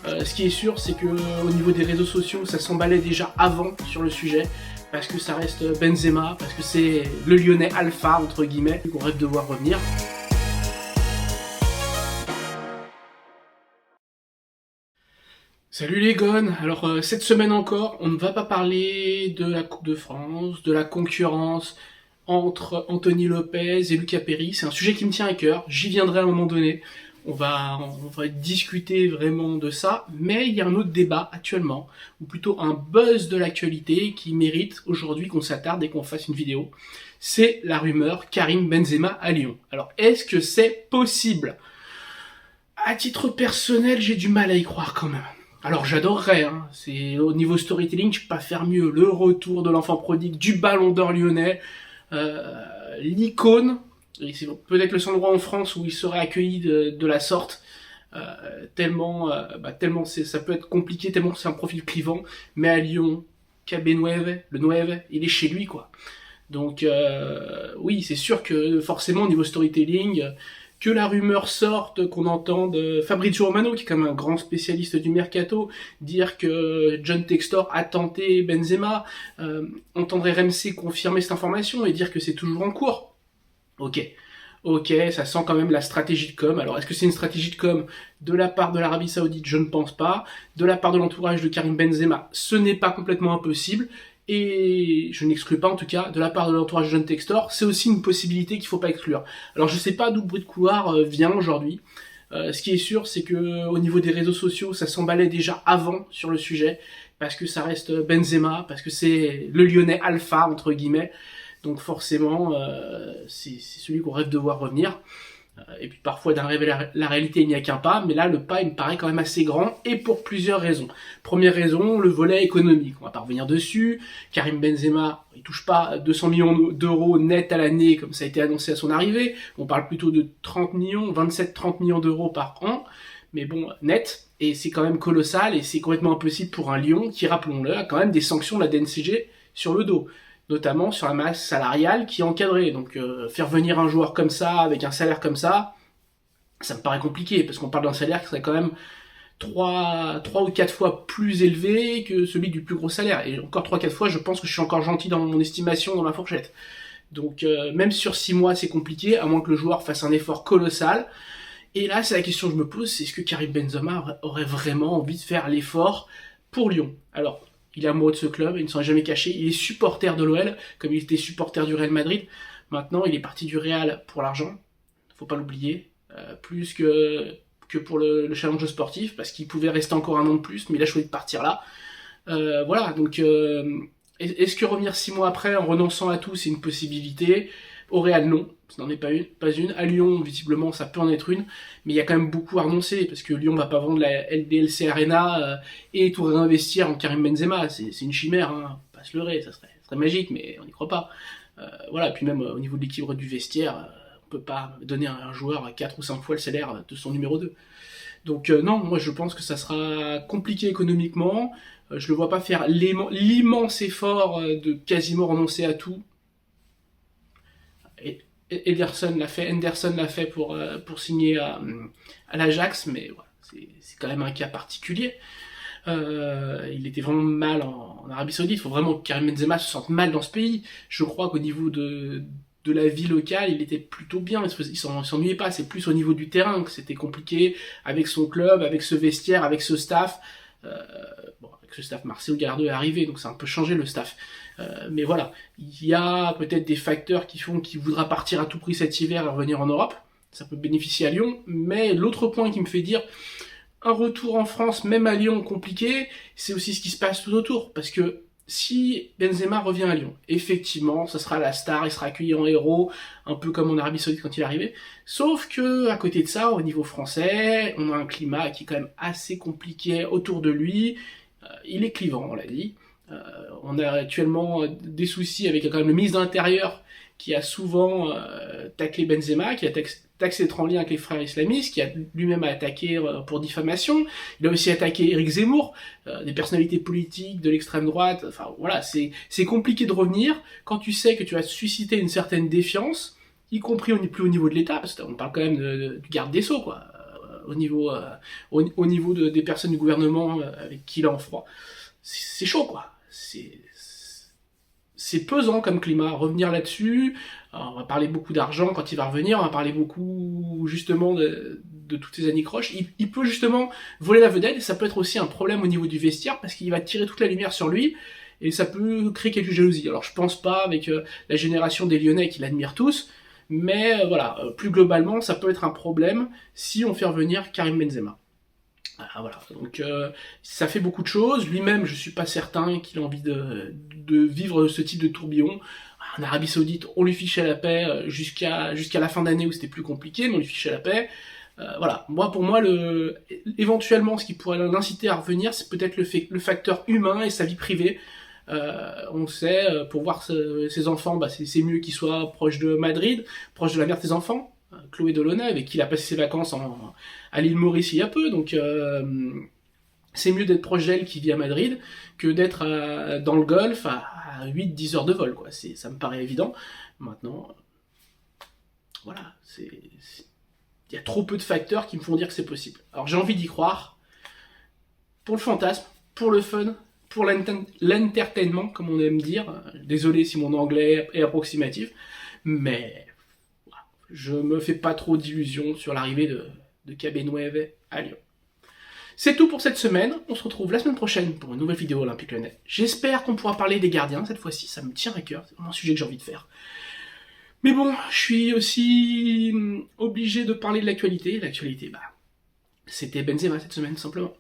Ce qui est sûr, c'est que au niveau des réseaux sociaux, ça s'emballait déjà avant sur le sujet, parce que ça reste Benzema, parce que c'est le Lyonnais alpha, entre guillemets, qu'on rêve de voir revenir. Salut les gones. Alors cette semaine encore, on ne va pas parler de la Coupe de France, de la concurrence entre Anthony Lopez et Lucas Perry. C'est un sujet qui me tient à cœur, j'y viendrai à un moment donné. On va discuter vraiment de ça, mais il y a un autre débat actuellement, ou plutôt un buzz de l'actualité qui mérite aujourd'hui qu'on s'attarde et qu'on fasse une vidéo. C'est la rumeur Karim Benzema à Lyon. Alors est-ce que c'est possible? À titre personnel, j'ai du mal à y croire quand même. Alors j'adorerais, hein. C'est au niveau storytelling, je peux pas faire mieux. Le retour de l'enfant prodigue, du Ballon d'Or lyonnais, l'icône. Et c'est peut-être le seul endroit en France où il serait accueilli de la sorte. Tellement ça peut être compliqué, tellement c'est un profil clivant. Mais à Lyon, KB9, le 9, il est chez lui quoi. Donc oui, c'est sûr que forcément au niveau storytelling, que la rumeur sorte, qu'on entende Fabrizio Romano, qui est quand même un grand spécialiste du mercato, dire que John Textor a tenté Benzema, entendre RMC confirmer cette information et dire que c'est toujours en cours. Ok, ça sent quand même la stratégie de com. Alors, est-ce que c'est une stratégie de com de la part de l'Arabie Saoudite? Je ne pense pas. De la part de l'entourage de Karim Benzema, ce n'est pas complètement impossible. Et je n'exclus pas, en tout cas, de la part de l'entourage de John Textor, c'est aussi une possibilité qu'il ne faut pas exclure. Alors, je sais pas d'où le bruit de couloir vient aujourd'hui. Ce qui est sûr, c'est que au niveau des réseaux sociaux, ça s'emballait déjà avant sur le sujet, parce que ça reste Benzema, parce que c'est le Lyonnais alpha, entre guillemets. Donc forcément, c'est celui qu'on rêve de voir revenir. Et puis parfois, d'un rêve à la réalité, il n'y a qu'un pas, mais là, le pas, il me paraît quand même assez grand, et pour plusieurs raisons. Première raison, le volet économique. On va pas revenir dessus. Karim Benzema, il touche pas 200 millions d'euros net à l'année, comme ça a été annoncé à son arrivée. On parle plutôt de 30 millions, 27-30 millions d'euros par an. Mais bon, net, et c'est quand même colossal, et c'est complètement impossible pour un Lyon qui, rappelons-le, a quand même des sanctions de la DNCG sur le dos, notamment sur la masse salariale qui est encadrée. Donc faire venir un joueur comme ça, avec un salaire comme ça me paraît compliqué, parce qu'on parle d'un salaire qui serait quand même 3 ou 4 fois plus élevé que celui du plus gros salaire. Et encore 3-4 fois, je pense que je suis encore gentil dans mon estimation, dans ma fourchette. Donc même sur 6 mois, c'est compliqué, à moins que le joueur fasse un effort colossal. Et là, c'est la question que je me pose, c'est est-ce que Karim Benzema aurait vraiment envie de faire l'effort pour Lyon? Alors, il est amoureux de ce club, il ne s'en est jamais caché, il est supporter de l'OL, comme il était supporter du Real Madrid. Maintenant, il est parti du Real pour l'argent, faut pas l'oublier, plus que pour le challenge sportif, parce qu'il pouvait rester encore un an de plus, mais il a choisi de partir là. Voilà, donc est-ce que revenir 6 mois après en renonçant à tout, c'est une possibilité? Au Real, non, ça n'en est pas une. À Lyon, visiblement, ça peut en être une, mais il y a quand même beaucoup à renoncer, parce que Lyon va pas vendre la LDLC Arena et tout réinvestir en Karim Benzema. C'est une chimère, hein, pas se leurrer, ça serait magique, mais on n'y croit pas. Voilà, puis même au niveau de l'équilibre du vestiaire, on peut pas donner à un joueur 4 ou 5 fois le salaire de son numéro 2. Donc non, moi je pense que ça sera compliqué économiquement. Je le vois pas faire l'immense effort de quasiment renoncer à tout. Henderson l'a fait pour signer à l'Ajax, mais voilà, c'est quand même un cas particulier. Il était vraiment mal en Arabie Saoudite. Il faut vraiment que Karim Benzema se sente mal dans ce pays. Je crois qu'au niveau de la vie locale, il était plutôt bien. Il s'ennuyait pas. C'est plus au niveau du terrain que c'était compliqué avec son club, avec ce vestiaire, avec ce staff. Avec ce staff, Marcelo Gallardo est arrivé, donc ça a un peu changé le staff. Mais voilà, il y a peut-être des facteurs qui font qu'il voudra partir à tout prix cet hiver et revenir en Europe. Ça peut bénéficier à Lyon. Mais l'autre point qui me fait dire un retour en France, même à Lyon, compliqué, c'est aussi ce qui se passe tout autour. Parce que si Benzema revient à Lyon, effectivement, ça sera la star, il sera accueilli en héros, un peu comme en Arabie Saoudite quand il est arrivé. Sauf que, à côté de ça, au niveau français, on a un climat qui est quand même assez compliqué autour de lui. Il est clivant, on l'a dit. On a actuellement des soucis avec quand même le ministre de l'Intérieur qui a souvent taclé Benzema, qui a taxé d'être en lien avec les frères islamistes, qui a lui-même attaqué pour diffamation. Il a aussi attaqué Éric Zemmour, des personnalités politiques de l'extrême droite. Enfin voilà, c'est compliqué de revenir quand tu sais que tu vas susciter une certaine défiance, y compris plus au niveau de l'État, parce qu'on parle quand même du garde des Sceaux, quoi. au niveau des personnes du gouvernement avec qui il est en froid. C'est chaud, quoi. C'est pesant comme climat. Revenir là-dessus, on va parler beaucoup d'argent quand il va revenir, on va parler beaucoup justement de toutes ces anicroches. Il peut justement voler la vedette, et ça peut être aussi un problème au niveau du vestiaire, parce qu'il va tirer toute la lumière sur lui, et ça peut créer quelques jalousies. Alors je pense pas avec la génération des Lyonnais qui l'admirent tous, mais voilà, plus globalement, ça peut être un problème si on fait revenir Karim Benzema. Ah, voilà, donc ça fait beaucoup de choses. Lui-même, je suis pas certain qu'il a envie de vivre ce type de tourbillon. En Arabie Saoudite, on lui fichait la paix jusqu'à la fin d'année où c'était plus compliqué, mais on lui fichait la paix. Voilà, pour moi, éventuellement, ce qui pourrait l'inciter à revenir, c'est peut-être le facteur humain et sa vie privée. On sait, pour voir ses enfants, bah, c'est mieux qu'ils soient proches de Madrid, proches de la mère de ses enfants, Chloé Delaunay, avec qui il a passé ses vacances à l'île Maurice il y a peu, donc c'est mieux d'être proche d'elle qui vit à Madrid que d'être dans le Golfe à 8-10 heures de vol, quoi. Ça me paraît évident. Maintenant, voilà, il y a trop peu de facteurs qui me font dire que c'est possible. Alors j'ai envie d'y croire, pour le fantasme, pour le fun, pour l'entertainment, comme on aime dire. Désolé si mon anglais est approximatif, mais voilà, je me fais pas trop d'illusions sur l'arrivée de Cabernet à Lyon. C'est tout pour cette semaine, on se retrouve la semaine prochaine pour une nouvelle vidéo Olympique Lyonnais. J'espère qu'on pourra parler des gardiens, cette fois-ci ça me tient à cœur, c'est vraiment un sujet que j'ai envie de faire. Mais bon, je suis aussi obligé de parler de l'actualité. L'actualité, bah, c'était Benzema cette semaine, simplement.